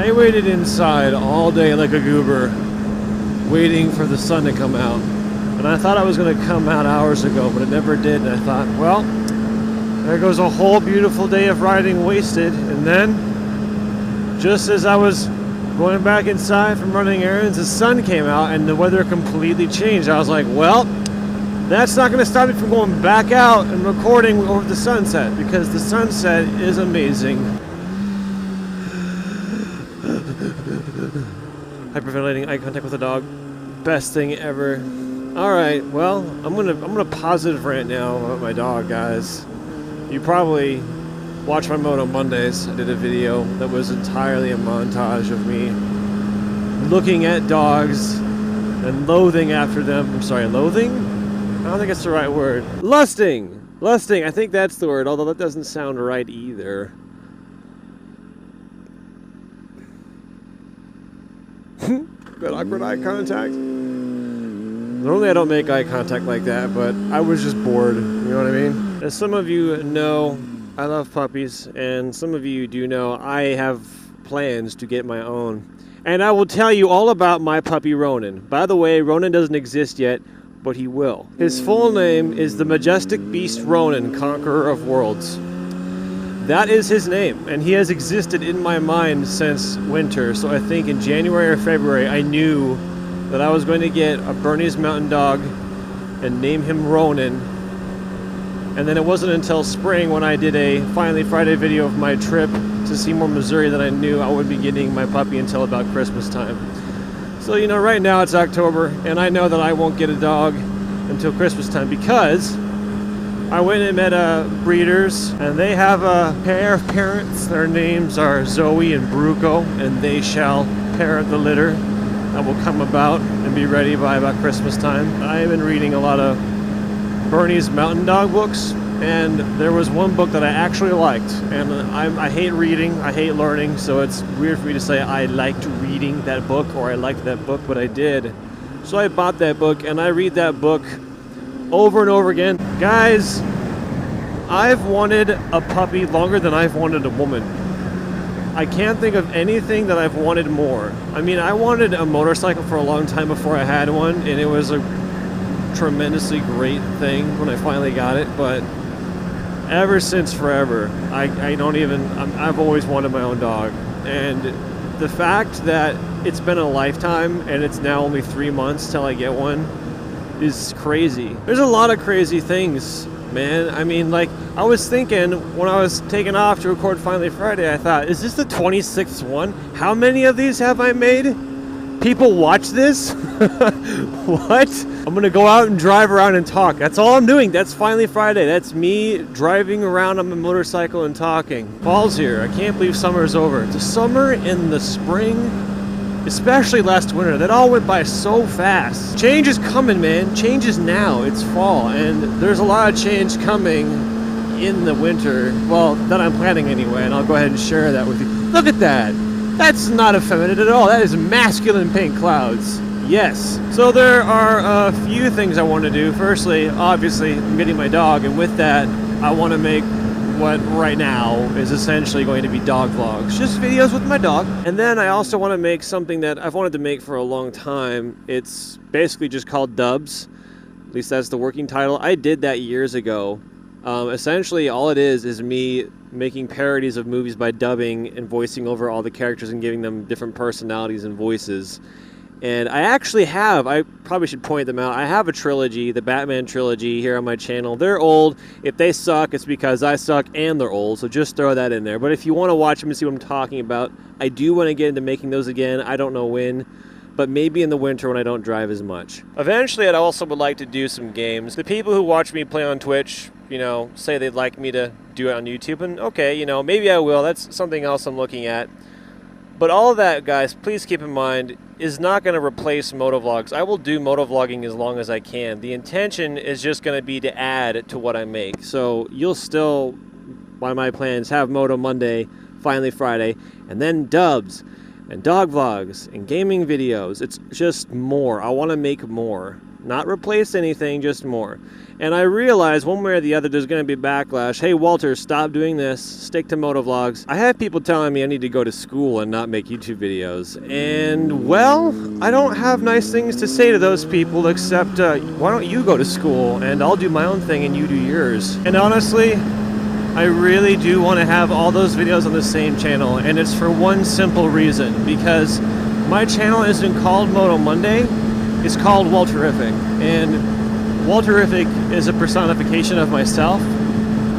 I waited inside all day like a goober, waiting for the sun to come out. And I thought I was going to come out hours ago, but it never did. And I thought, well, there goes a whole beautiful day of riding wasted. And then, just as I was going back inside from running errands, the sun came out and the weather completely changed. I was like, well, that's not going to stop me from going back out and recording over the sunset, because the sunset is amazing. Hyperventilating, eye contact with a dog, best thing ever. All right, well, I'm gonna positive rant now about my dog, guys. You probably watch my Moto Mondays. I did a video that was entirely a montage of me looking at dogs and loathing after them. I'm sorry, loathing? I don't think it's the right word. Lusting! Lusting, I think that's the word, although that doesn't sound right either. Got awkward eye contact. Normally I don't make eye contact like that, but I was just bored, you know what I mean? As some of you know, I love puppies, and some of you do know I have plans to get my own. And I will tell you all about my puppy Ronin. By the way, Ronin doesn't exist yet, but he will. His full name is the Majestic Beast Ronin, Conqueror of Worlds. That is his name, and he has existed in my mind since winter. So I think in January or February, I knew that I was going to get a Bernese Mountain Dog and name him Ronin. And then it wasn't until spring when I did a Finally Friday video of my trip to Seymour, Missouri, that I knew I would be getting my puppy until about Christmas time. So, you know, right now it's October, and I know that I won't get a dog until Christmas time, because I went and met breeders, and they have a pair of parents. Their names are Zoe and Bruco, and they shall parent the litter that will come about and be ready by about Christmas time. I've been reading a lot of Bernese Mountain Dog books, and there was one book that I actually liked, and I hate reading, I hate learning, so it's weird for me to say I liked reading that book or I liked that book, but I did. So I bought that book, and I read that book over and over again. Guys, I've wanted a puppy longer than I've wanted a woman. I can't think of anything that I've wanted more. I mean, I wanted a motorcycle for a long time before I had one, and it was a tremendously great thing when I finally got it, but ever since forever, I've always wanted my own dog. And the fact that it's been a lifetime and it's now only 3 months till I get one is crazy. There's a lot of crazy things, man. I mean, like, I was thinking when I was taking off to record Finally Friday, I thought, is this the 26th one? How many of these have I made? People watch this? What? I'm gonna go out and drive around and talk. That's all I'm doing. That's Finally Friday. That's me driving around on my motorcycle and talking. Fall's here. I can't believe summer's over. The summer and the spring, especially last winter, that all went by so fast. Change is coming, man. Change is now. It's fall, and there's a lot of change coming in the winter. Well, that I'm planning anyway, and I'll go ahead and share that with you. Look at that. That's not effeminate at all. That is masculine pink clouds. Yes. So there are a few things I want to do. Firstly, obviously, I'm getting my dog, and with that, I want to make what right now is essentially going to be dog vlogs. Just videos with my dog. And then I also want to make something that I've wanted to make for a long time. It's basically just called Dubs. At least that's the working title. I did that years ago. Essentially, all it is me making parodies of movies by dubbing and voicing over all the characters and giving them different personalities and voices. And I probably should point them out. I have a trilogy, the Batman trilogy, here on my channel. They're old. If they suck, it's because I suck and they're old, so just throw that in there. But if you want to watch them and see what I'm talking about, I do want to get into making those again. I don't know when, but maybe in the winter when I don't drive as much. Eventually, I also would like to do some games. The people who watch me play on Twitch, you know, say they'd like me to do it on YouTube, and okay, you know, maybe I will. That's something else I'm looking at. But all of that, guys, please keep in mind, is not going to replace motovlogs. I will do motovlogging as long as I can. The intention is just going to be to add to what I make. So you'll still, by my plans, have Moto Monday, Finally Friday, and then dubs, and dog vlogs, and gaming videos. It's just more. I want to make more. Not replace anything, just more. And I realize one way or the other there's going to be backlash. Hey, Walter, stop doing this. Stick to motovlogs. I have people telling me I need to go to school and not make YouTube videos. And, well, I don't have nice things to say to those people except, why don't you go to school and I'll do my own thing and you do yours. And honestly, I really do want to have all those videos on the same channel. And it's for one simple reason. Because my channel isn't called Moto Monday. It's called Walterific. And Walterific is a personification of myself.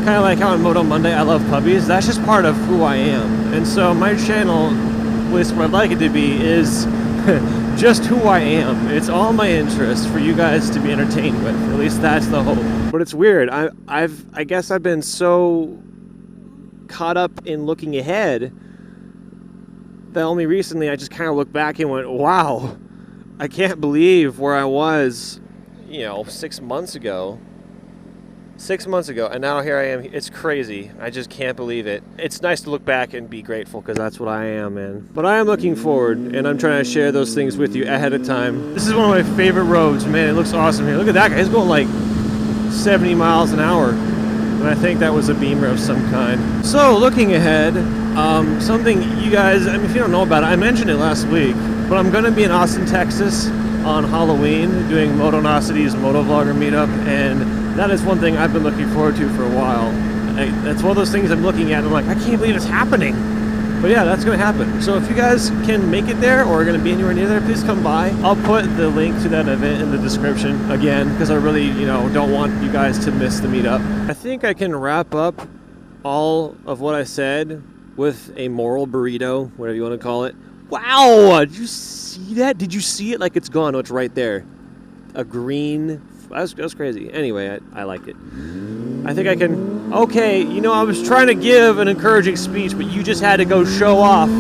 Kind of like how on Moto Monday I love puppies. That's just part of who I am. And so my channel, at least what I'd like it to be, is just who I am. It's all my interests for you guys to be entertained with. At least that's the hope. But it's weird. I guess I've been so caught up in looking ahead that only recently I just kind of looked back and went, wow, I can't believe where I was, 6 months ago. 6 months ago, and now here I am. It's crazy. I just can't believe it. It's nice to look back and be grateful, because that's what I am, man. But I am looking forward, and I'm trying to share those things with you ahead of time. This is one of my favorite roads, man. It looks awesome here. Look at that guy. He's going like 70 miles an hour, and I think that was a Beamer of some kind. So, looking ahead, something you guys, if you don't know about it, I mentioned it last week, but I'm going to be in Austin, Texas on Halloween doing Motonocity's Motovlogger meetup, and that is one thing I've been looking forward to for a while. That's one of those things I'm looking at and I'm like, I can't believe it's happening. But yeah, that's going to happen. So if you guys can make it there or are going to be anywhere near there, please come by. I'll put the link to that event in the description again, because I really, don't want you guys to miss the meetup. I think I can wrap up all of what I said with a moral burrito, whatever you want to call it. Wow! Did you see that? Did you see it? Like it's gone. Oh, it's right there. A green... That's crazy. Anyway, I like it. I think I can... Okay, I was trying to give an encouraging speech, but you just had to go show off.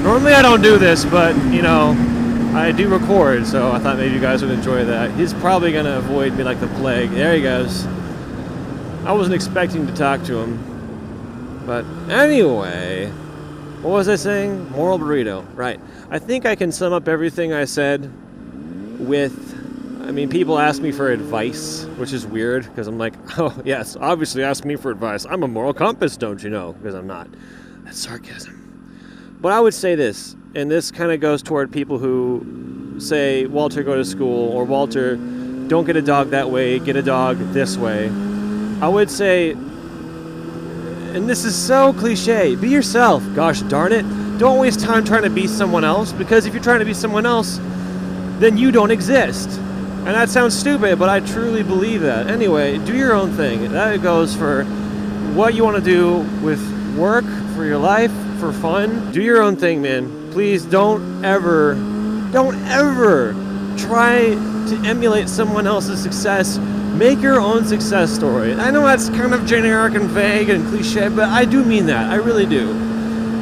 Normally I don't do this, but, I do record, so I thought maybe you guys would enjoy that. He's probably going to avoid me like the plague. There he goes. I wasn't expecting to talk to him. But anyway... What was I saying? Moral burrito. Right. I think I can sum up everything I said with... people ask me for advice, which is weird, because I'm like, oh, yes, obviously ask me for advice. I'm a moral compass, don't you know? Because I'm not. That's sarcasm. But I would say this, and this kind of goes toward people who say, Walter, go to school, or Walter, don't get a dog that way, get a dog this way. I would say... And this is so cliche. Be yourself. Gosh darn it. Don't waste time trying to be someone else, because if you're trying to be someone else, then you don't exist. And that sounds stupid, but I truly believe that. Anyway, do your own thing. That goes for what you want to do with work, for your life, for fun. Do your own thing, man. Please don't ever try to emulate someone else's success. Make your own success story. I know that's kind of generic and vague and cliche, but I do mean that. I really do.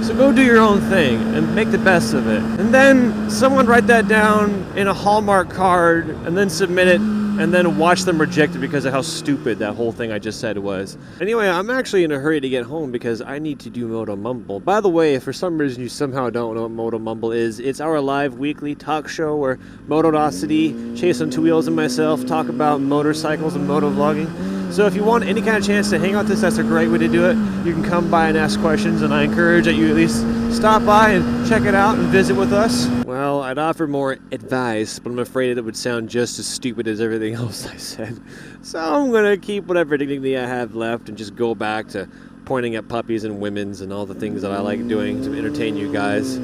So go do your own thing and make the best of it. And then someone write that down in a Hallmark card and then submit it and then watch them reject it because of how stupid that whole thing I just said was. Anyway, I'm actually in a hurry to get home because I need to do Moto Mumble. By the way, if for some reason you somehow don't know what Moto Mumble is, it's our live weekly talk show where Motonocity, Chase on Two Wheels, and myself talk about motorcycles and motovlogging. So if you want any kind of chance to hang out with us, that's a great way to do it. You can come by and ask questions, and I encourage that you at least stop by and check it out and visit with us. Well, I'd offer more advice, but I'm afraid it would sound just as stupid as everything else I said. So I'm going to keep whatever dignity I have left and just go back to pointing at puppies and women's and all the things that I like doing to entertain you guys.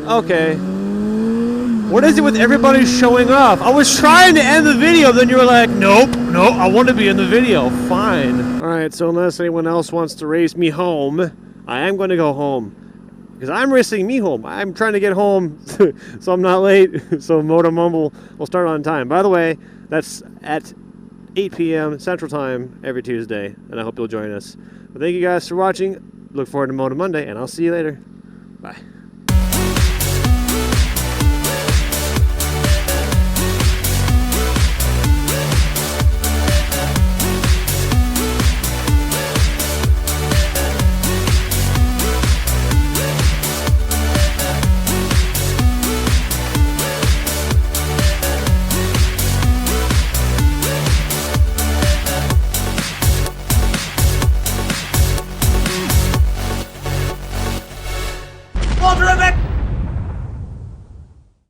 Okay. What is it with everybody showing off? I was trying to end the video, then you were like, nope, I want to be in the video. Fine. Alright, so unless anyone else wants to race me home, I am going to go home. Because I'm racing me home. I'm trying to get home so I'm not late. So Moto Mumble will start on time. By the way, that's at 8 p.m. Central Time every Tuesday. And I hope you'll join us. But thank you guys for watching. Look forward to Moto Monday, and I'll see you later. Bye.